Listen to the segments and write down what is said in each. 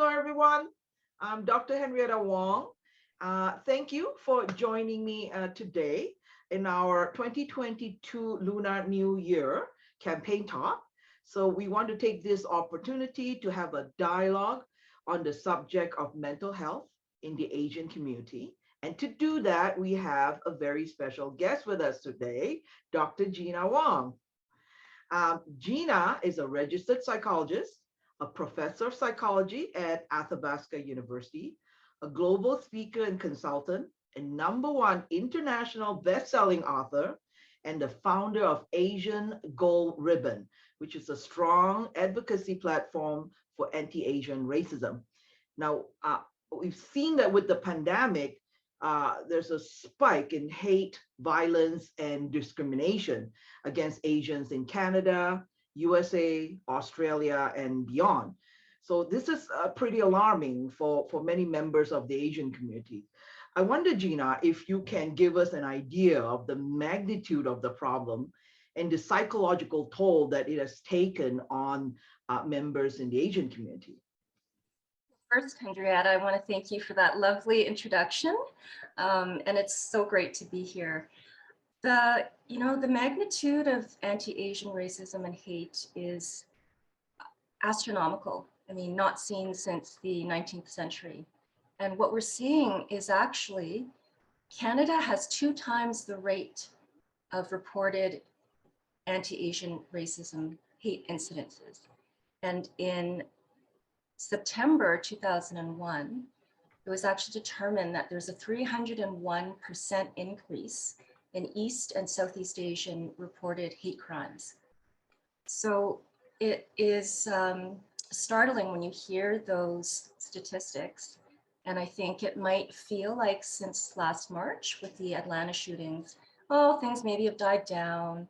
Hello, everyone. I'm Dr. Henrietta Wong. Thank you for joining me today in our 2022 Lunar New Year campaign talk. So we want to take this opportunity to have a dialogue on the subject of mental health in the Asian community. And to do that, we have a very special guest with us today, Dr. Gina Wong. Gina is a registered psychologist, a professor of psychology at Athabasca University, a global speaker and consultant, a #1 international best-selling author, and the founder of Asian Gold Ribbon, which is a strong advocacy platform for anti-Asian racism. Now, we've seen that with the pandemic, there's a spike in hate, violence, and discrimination against Asians in Canada, USA, Australia, and beyond. So this is pretty alarming for many members of the Asian community. I wonder, Gina, if you can give us an idea of the magnitude of the problem and the psychological toll that it has taken on members in the Asian community. First, Henrietta, I want to thank you for that lovely introduction. And it's so great to be here. The magnitude of anti-Asian racism and hate is astronomical. I mean, not seen since the 19th century. And what we're seeing is actually Canada has 2 times the rate of reported anti-Asian racism hate incidences. And in September 2001, it was actually determined that there's a 301% increase in East and Southeast Asian reported hate crimes. So it is startling when you hear those statistics. And I think it might feel like since last March with the Atlanta shootings, oh, things maybe have died down.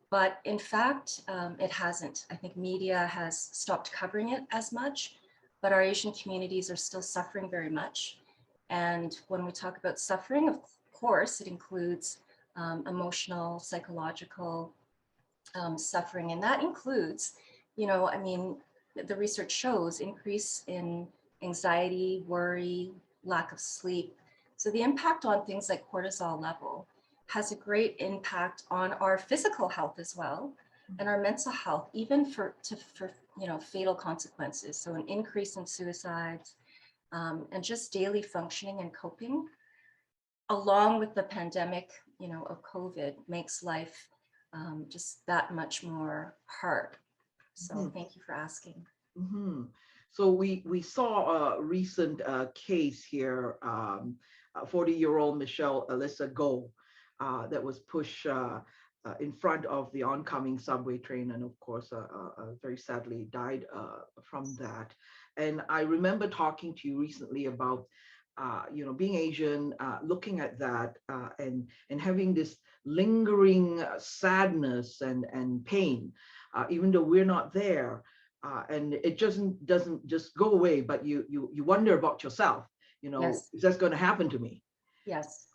But in fact, it hasn't. I think media has stopped covering it as much, but our Asian communities are still suffering very much. And when we talk about suffering, of course, it includes emotional, psychological suffering. And that includes, the research shows increase in anxiety, worry, lack of sleep. So the impact on things like cortisol level has a great impact on our physical health as well, and our mental health, even for fatal consequences. So an increase in suicides and just daily functioning and coping, along with the pandemic, of COVID, makes life just that much more hard. So thank you for asking. So we saw a recent case here, 40-year-old Michelle Alyssa Go, that was pushed in front of the oncoming subway train, and of course, very sadly died from that. And I remember talking to you recently about, being Asian, looking at that, and having this lingering sadness and pain, even though we're not there, and it doesn't just go away, but you wonder about yourself. Yes. Is that going to happen to me? Yes.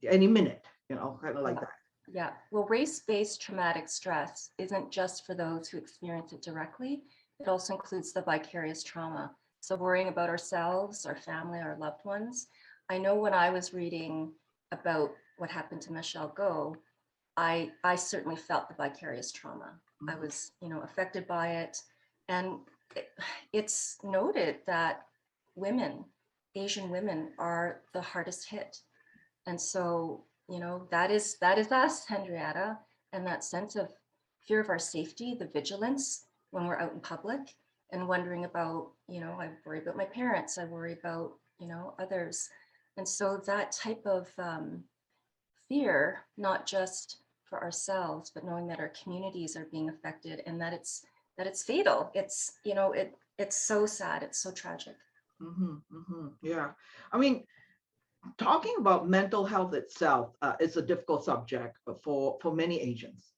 Any minute, kind of like that. Yeah, well, race-based traumatic stress isn't just for those who experience it directly. It also includes the vicarious trauma. So worrying about ourselves, our family, our loved ones. I know when I was reading about what happened to Michelle Go, I certainly felt the vicarious trauma. I was, affected by it. And it's noted that women, Asian women, are the hardest hit. And so, that is us, Henrietta, and that sense of fear of our safety, the vigilance when we're out in public and wondering about, I worry about my parents, I worry about, others. And so that type of fear, not just for ourselves, but knowing that our communities are being affected and that it's fatal. It's, it's so sad. It's so tragic. Yeah. I mean, talking about mental health itself is a difficult subject for many Asians.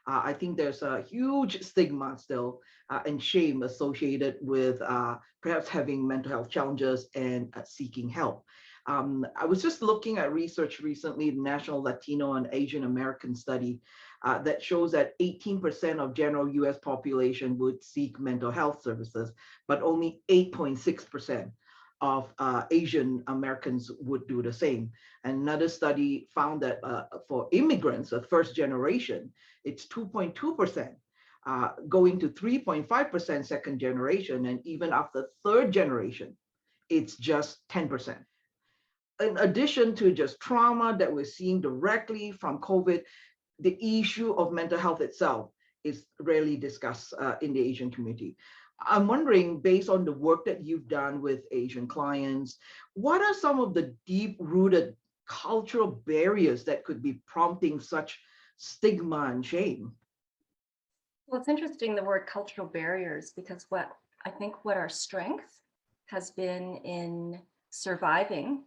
I think there's a huge stigma still and shame associated with perhaps having mental health challenges and seeking help. I was just looking at research recently, the National Latino and Asian American Study, that shows that 18% of general US population would seek mental health services, but only 8.6% of Asian Americans would do the same. Another study found that for immigrants, the first generation, it's 2.2%, going to 3.5% second generation, and even after third generation, it's just 10%. In addition to just trauma that we're seeing directly from COVID, the issue of mental health itself is rarely discussed in the Asian community. I'm wondering, based on the work that you've done with Asian clients, what are some of the deep-rooted cultural barriers that could be prompting such stigma and shame? Well, it's interesting the word cultural barriers, because what our strength has been in surviving,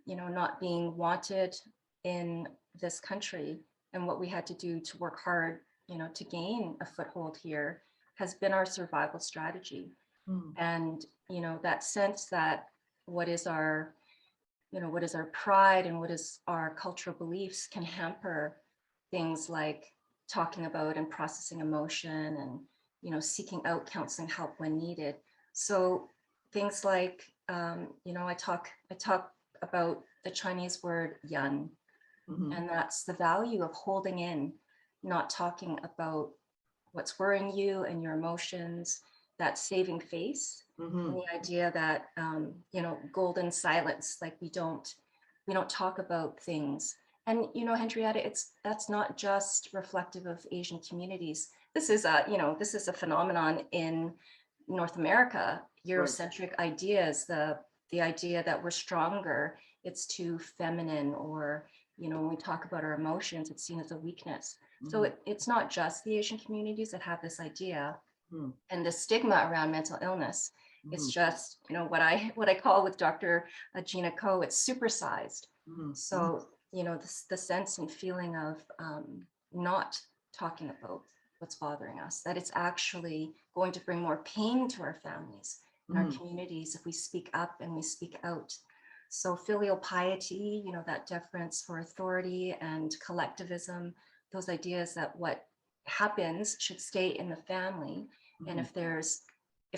not being wanted in this country, and what we had to do to work hard, to gain a foothold here, has been our survival strategy. Mm. And, that sense that what is our pride and what is our cultural beliefs can hamper things like talking about and processing emotion and, seeking out counseling help when needed. So things like, I talk about the Chinese word yan, Mm-hmm. and that's the value of holding in, not talking about what's worrying you and your emotions, that saving face, Mm-hmm. and the idea that, golden silence, like we don't talk about things. And, Henrietta, that's not just reflective of Asian communities. This is a phenomenon in North America. Right. Eurocentric ideas, the idea that we're stronger, it's too feminine, or, when we talk about our emotions, it's seen as a weakness. So it's not just the Asian communities that have this idea Mm-hmm. and the stigma around mental illness. Mm-hmm. It's just, what I call with Dr. Gina Ko, it's supersized. Mm-hmm. So, the sense and feeling of not talking about what's bothering us, that it's actually going to bring more pain to our families and our communities if we speak up and we speak out. So filial piety, that deference for authority and collectivism, those ideas that what happens should stay in the family. Mm-hmm. And if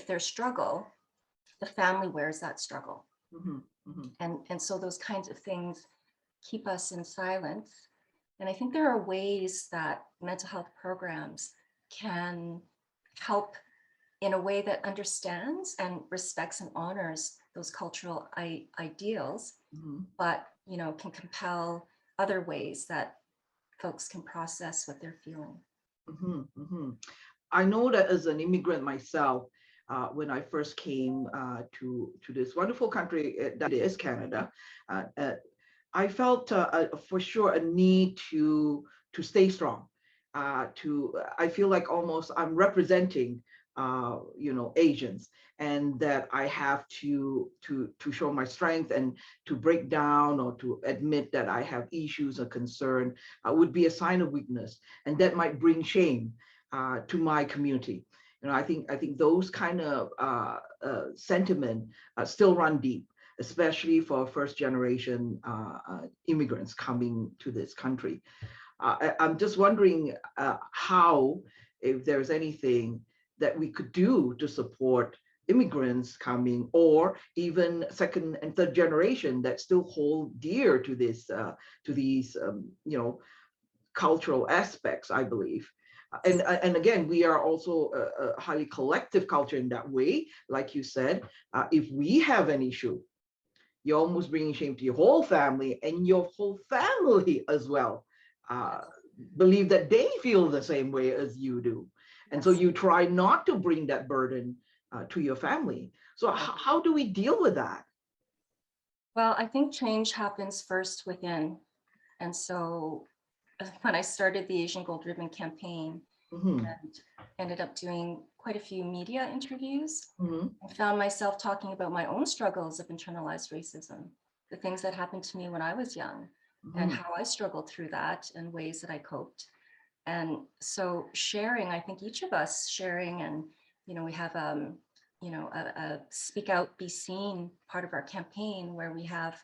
there's struggle, the family wears that struggle. Mm-hmm. Mm-hmm. And so those kinds of things keep us in silence. And I think there are ways that mental health programs can help in a way that understands and respects and honors those cultural ideals, Mm-hmm. but can compel other ways that folks can process what they're feeling. Mm-hmm. Mm-hmm. I know that as an immigrant myself, when I first came to this wonderful country that is Canada, uh, uh, I felt for sure a need to stay strong. I feel like almost I'm representing, Asians, and that I have to show my strength, and to break down or to admit that I have issues or concern would be a sign of weakness, and that might bring shame to my community. I think those kind of sentiment still run deep, especially for first generation immigrants coming to this country. I'm just wondering how, if there's anything that we could do to support immigrants coming, or even second and third generation that still hold dear to these cultural aspects, I believe. And again, we are also a highly collective culture in that way. Like you said, if we have an issue, you're almost bringing shame to your whole family, and your whole family as well believe that they feel the same way as you do. And so Yes. you try not to bring that burden to your family. So how do we deal with that? Well, I think change happens first within. And so when I started the Asian Gold Ribbon campaign Mm-hmm. and ended up doing quite a few media interviews, Mm-hmm. I found myself talking about my own struggles of internalized racism, the things that happened to me when I was young, and Mm-hmm. how I struggled through that and ways that I coped. And so sharing, I think each of us sharing, and we have a speak out, be seen part of our campaign, where we have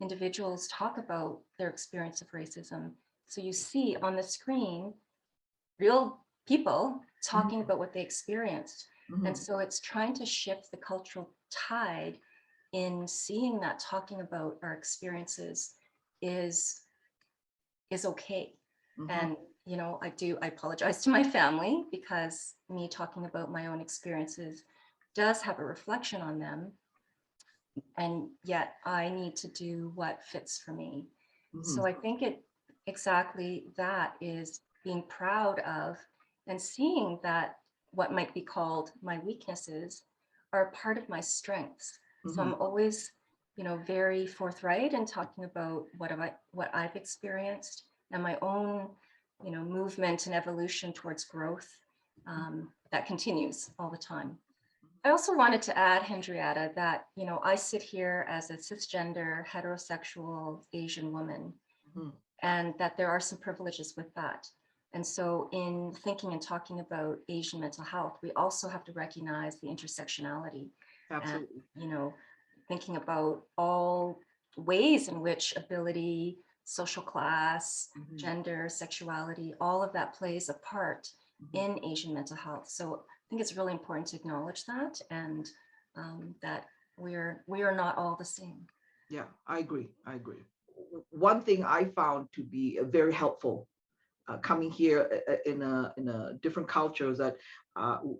individuals talk about their experience of racism, So you see on the screen real people talking about what they experienced. And so it's trying to shift the cultural tide in seeing that talking about our experiences is okay. And I apologize to my family because me talking about my own experiences does have a reflection on them. And yet I need to do what fits for me. So I think exactly that is being proud of and seeing that what might be called my weaknesses are part of my strengths. So I'm always, very forthright in talking about what I've experienced and my own, movement and evolution towards growth that continues all the time. I also wanted to add, Henrietta, that, I sit here as a cisgender, heterosexual Asian woman, and that there are some privileges with that. And so in thinking and talking about Asian mental health, we also have to recognize the intersectionality. Absolutely. And, thinking about all ways in which ability, social class, gender, sexuality, all of that plays a part in Asian mental health. So I think it's really important to acknowledge that, and that we are not all the same. Yeah, I agree. One thing I found to be very helpful coming here in a different culture is that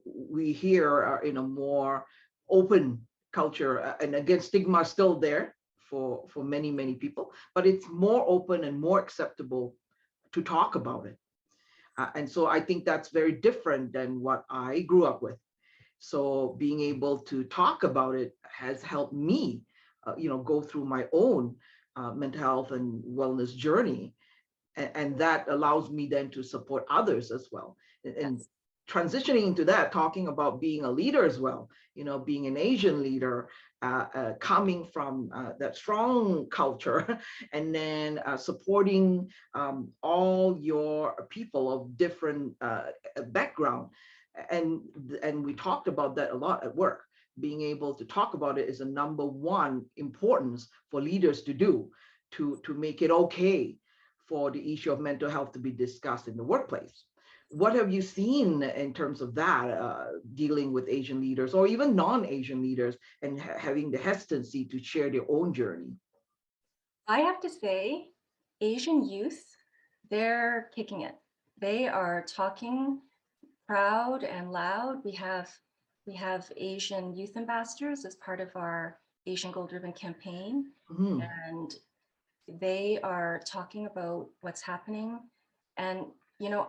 we here are in a more open culture, and again, stigma is still there for many people, but it's more open and more acceptable to talk about it. And so I think that's very different than what I grew up with. So being able to talk about it has helped me, go through my own mental health and wellness journey. And that allows me then to support others as well. And Yes. transitioning into that, talking about being a leader as well, being an Asian leader, coming from that strong culture, and then supporting all your people of different background. And we talked about that a lot at work. Being able to talk about it is a number one importance for leaders to do, to make it okay for the issue of mental health to be discussed in the workplace. What have you seen in terms of that, dealing with Asian leaders or even non-Asian leaders, and having the hesitancy to share their own journey? I have to say, Asian youth, they're kicking it. They are talking proud and loud. We have Asian youth ambassadors as part of our Asian Gold Ribbon campaign, and they are talking about what's happening. And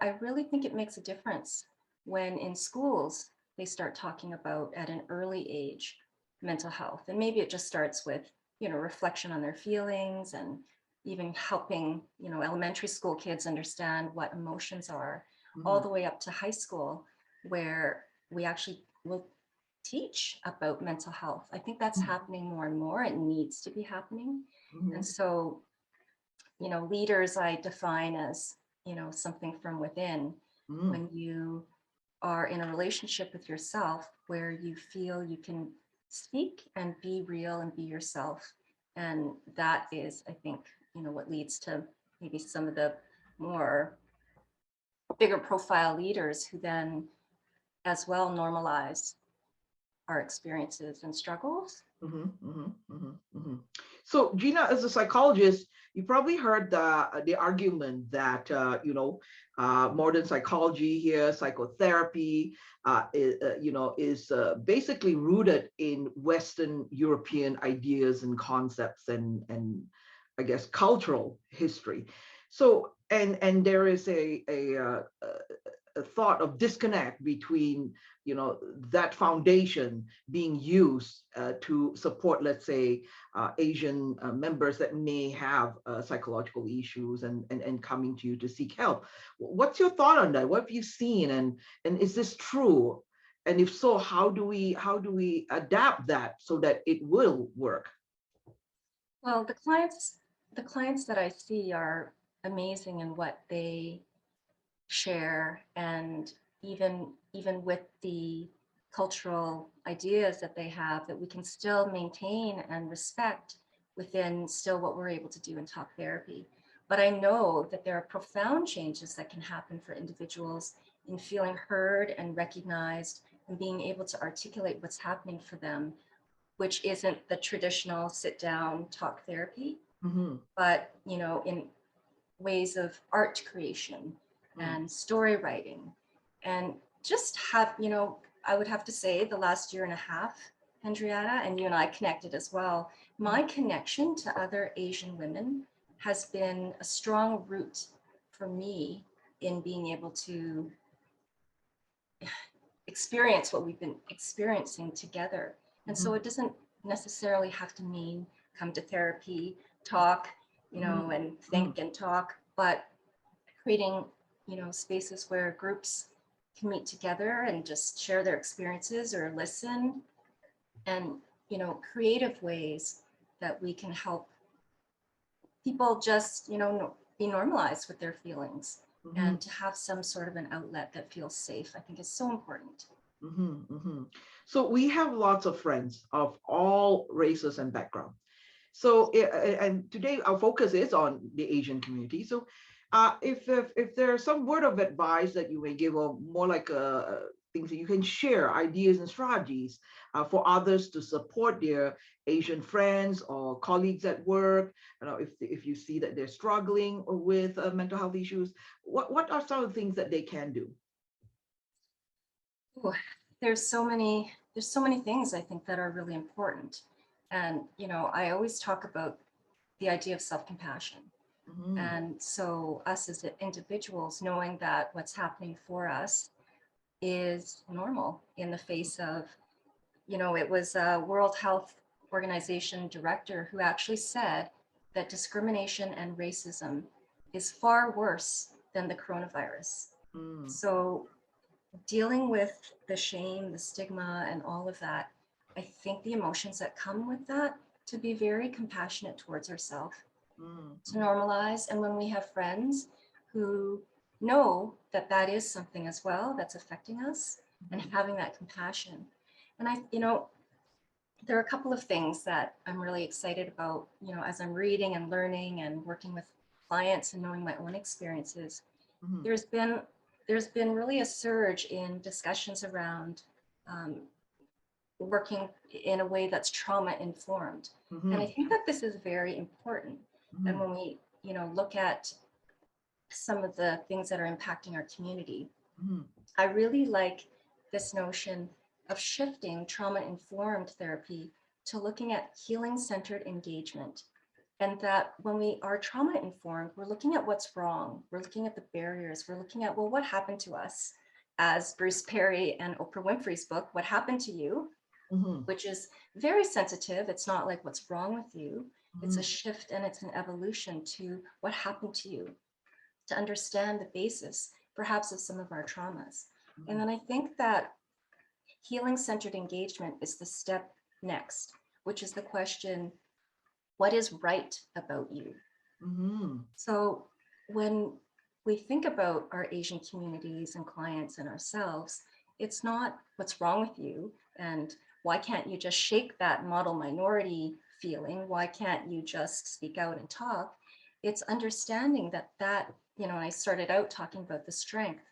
I really think it makes a difference when in schools they start talking about at an early age mental health. And maybe it just starts with reflection on their feelings, and even helping elementary school kids understand what emotions are, all the way up to high school, where we actually will teach about mental health. I think that's happening more and more. It needs to be happening. And so leaders I define as something from within. When you are in a relationship with yourself where you feel you can speak and be real and be yourself. And that is, I think, what leads to maybe some of the more bigger profile leaders who then as well normalize our experiences and struggles. So Gina, as a psychologist, you probably heard the argument that modern psychology here, psychotherapy, is basically rooted in Western European ideas and concepts, and I guess cultural history. So and there is a thought of disconnect between that foundation being used to support, let's say, Asian members that may have psychological issues, and coming to you to seek help. What's your thought on that? What have you seen, and is this true? And if so, how do we adapt that so that it will work? Well, the clients that I see are amazing in what they share, and even with the cultural ideas that they have, that we can still maintain and respect within still what we're able to do in talk therapy. But I know that there are profound changes that can happen for individuals in feeling heard and recognized and being able to articulate what's happening for them, which isn't the traditional sit down talk therapy, Mm-hmm. but in ways of art creation Mm. and story writing. And just have, I would have to say the last year and a half, Henrietta, and you and I connected as well, my connection to other Asian women has been a strong root for me in being able to experience what we've been experiencing together. And so Mm-hmm. it doesn't necessarily have to mean come to therapy, talk, Mm-hmm. and Mm-hmm. think and talk, but creating, spaces where groups can meet together and just share their experiences or listen, and, creative ways that we can help people just, be normalized with their feelings, Mm-hmm. and to have some sort of an outlet that feels safe, I think is so important. Mm-hmm. Mm-hmm. So we have lots of friends of all races and background. So, and today our focus is on the Asian community. So, if there's some word of advice that you may give, or more like things that you can share, ideas and strategies for others to support their Asian friends or colleagues at work, if you see that they're struggling with mental health issues, what are some of the things that they can do? Ooh, there's so many things I think that are really important. And, I always talk about the idea of self-compassion. Mm-hmm. And so us as individuals, knowing that what's happening for us is normal in the face of, it was a World Health Organization director who actually said that discrimination and racism is far worse than the coronavirus. Mm-hmm. So dealing with the shame, the stigma, and all of that, I think the emotions that come with that, to be very compassionate towards ourselves, to Mm-hmm. normalize. And when we have friends who know that that is something as well that's affecting us, and Mm-hmm. having that compassion. And there are a couple of things that I'm really excited about, as I'm reading and learning and working with clients and knowing my own experiences. Mm-hmm. There's been really a surge in discussions around um, working in a way that's trauma informed. And I Mm-hmm. think that this is very important. And Mm-hmm. when we, look at some of the things that are impacting our community, Mm-hmm. I really like this notion of shifting trauma informed therapy to looking at healing centered engagement. And that when we are trauma informed, we're looking at what's wrong, we're looking at the barriers, we're looking at, well, what happened to us? As Bruce Perry and Oprah Winfrey's book, What Happened to You, Mm-hmm. which is very sensitive. It's not like what's wrong with you. It's a Mm-hmm. shift and it's an evolution to what happened to you, to understand the basis, perhaps, of some of our traumas. And then I think that healing centered engagement is the step next, which is the question, what is right about you? Mm-hmm. So when we think about our Asian communities and clients and ourselves, it's not what's wrong with you and why can't you just shake that model minority feeling? Why can't you just speak out and talk? It's understanding I started out talking about the strength,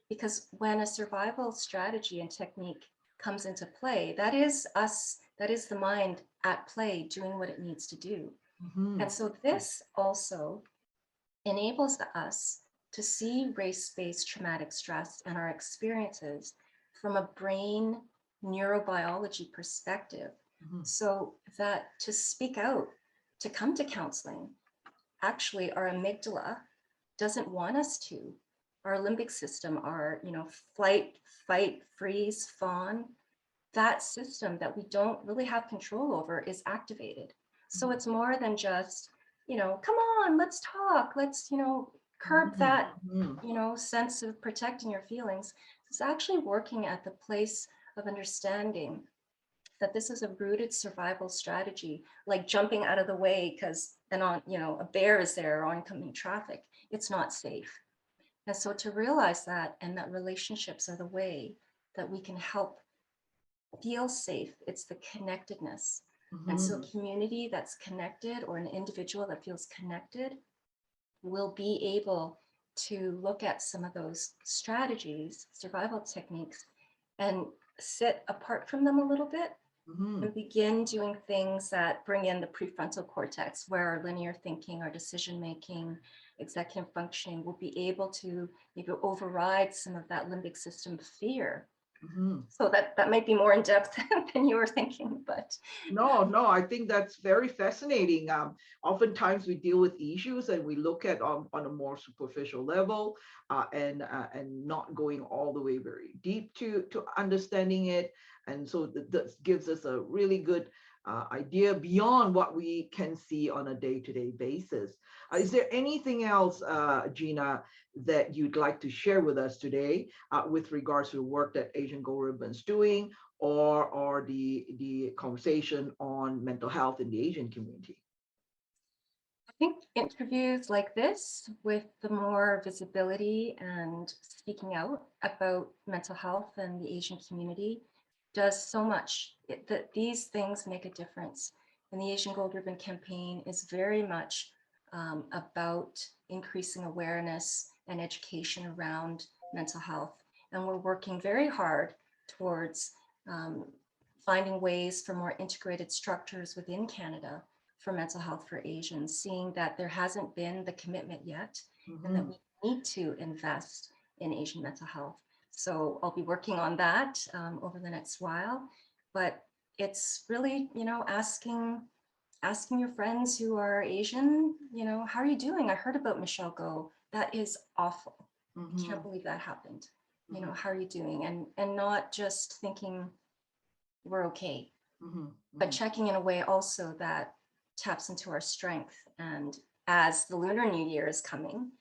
because when a survival strategy and technique comes into play, that is us, that is the mind at play doing what it needs to do. Mm-hmm. And so this also enables us to see race-based traumatic stress and our experiences from a brain neurobiology perspective, Mm-hmm. so that to speak out, to come to counseling, actually our amygdala doesn't want us to. Our limbic system, our flight, fight, freeze, fawn, that system that we don't really have control over is activated. So it's more than just, come on, let's talk, let's, curb Mm-hmm. that, Mm-hmm. sense of protecting your feelings. It's actually working at the place of understanding that this is a rooted survival strategy, like jumping out of the way because a bear is there or oncoming traffic. It's not safe. And so to realize that, and that relationships are the way that we can help feel safe, it's the connectedness. And so Mm-hmm. community that's connected, or an individual that feels connected, we'll be able to look at some of those strategies, survival techniques, and sit apart from them a little bit Mhm. and begin doing things that bring in the prefrontal cortex, where our linear thinking, our decision making, executive functioning will be able to maybe override some of that limbic system fear. Mhm. So that might be more in depth than you were thinking, but No, no, I think that's very fascinating. Oftentimes we deal with issues and we look at on a more superficial level, and not going all the way very deep to understanding it. And so that gives us a really good idea beyond what we can see on a day-to-day basis. Is there anything else, Gina, that you'd like to share with us today with regards to the work that Asian Gold Ribbon's doing, or the conversation on mental health in the Asian community? I think interviews like this, with the more visibility and speaking out about mental health and the Asian community, does so much. That these things make a difference. And the Asian Gold Ribbon campaign is very much about increasing awareness and education around mental health. And we're working very hard towards um, finding ways for more integrated structures within Canada for mental health for Asians, seeing that there hasn't been the commitment yet and that Mhm. we need to invest in Asian mental health. So I'll be working on that over the next while, but it's really, asking your friends who are Asian, how are you doing? I heard about Michelle Go. That is awful. I can't Mhm. believe that happened. Mhm. How are you doing? And not just thinking we're okay, Mhm. but Mhm. checking in a way also that taps into our strength. And as the Lunar New Year is coming,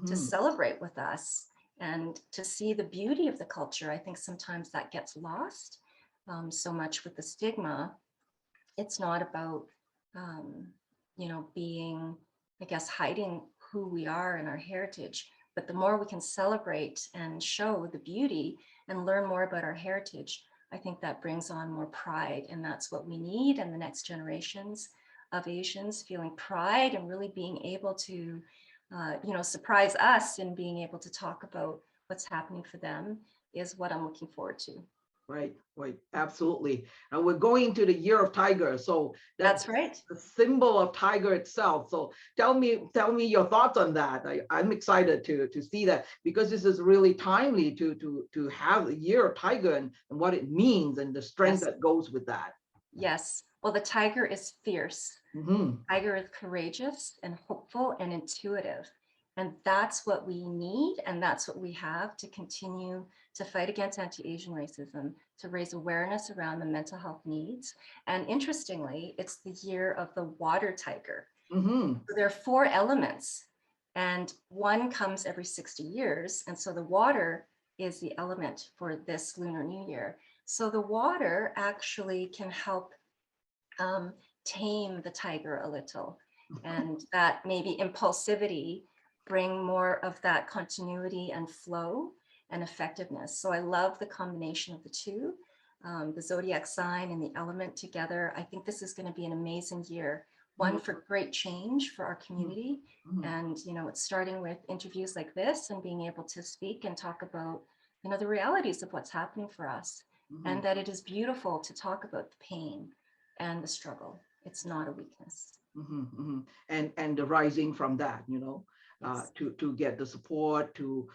to Mhm. celebrate with us and to see the beauty of the culture. I think sometimes that gets lost so much with the stigma. It's not about, um, being, I guess, hiding who we are and our heritage. But the more we can celebrate and show the beauty and learn more about our heritage, I think that brings on more pride. And that's what we need. And the next generations of Asians feeling pride and really being able to, surprise us in being able to talk about what's happening for them is what I'm looking forward to. Right, right, absolutely. And we're going to the year of tiger, so That's that's right. the symbol of tiger itself. So tell me your thoughts on that. I'm excited to see that, because this is really timely to have the year of tiger, and what it means and the strength Yes. that goes with that. Yes. Well, the tiger is fierce. Hmm. Tiger is courageous and hopeful and intuitive. And that's what we need. And that's what we have to continue to fight against anti-Asian racism, to raise awareness around the mental health needs. And interestingly, it's the year of the water tiger. Hmm. So there are four elements, and one comes every 60 years. And so the water is the element for this Lunar New Year. So the water actually can help um, tame the tiger a little, and that maybe impulsivity bring more of that continuity and flow and effectiveness. So I love the combination of the two, the zodiac sign and the element together. I think this is going to be an amazing year, one for great change for our community. Hmm. And, it's starting with interviews like this and being able to speak and talk about, the realities of what's happening for us, Hmm. and that it is beautiful to talk about the pain and the struggle. It's not a weakness. Hmm. Hmm. And the rising from that, Yes. to get the support, to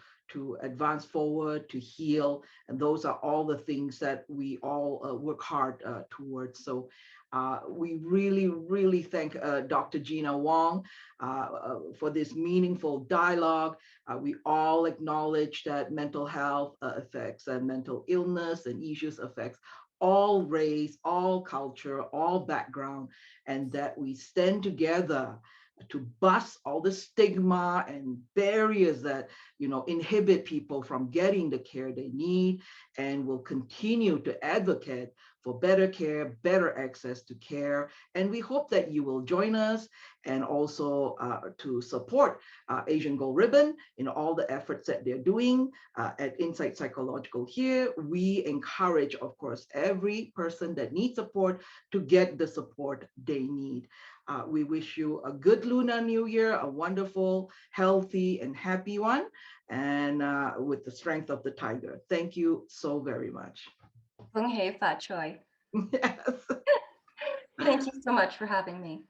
advance forward, to heal, and those are all the things that we all work hard towards. So we really, really thank Dr. Gina Wong for this meaningful dialogue. We all acknowledge that mental health affects, and mental illness and issues affects all race, all culture, all background, and that we stand together to bust all the stigma and barriers that inhibit people from getting the care they need, and will continue to advocate for better care, better access to care. And we hope that you will join us, and also to support Asian Gold Ribbon in all the efforts that they're doing at Insight Psychological. Here we encourage, of course, every person that needs support to get the support they need. We wish you a good Lunar New Year, a wonderful, healthy, and happy one, and with the strength of the tiger. Thank you so very much. Vung Hei Fat Choi. Yes. Thank you so much for having me.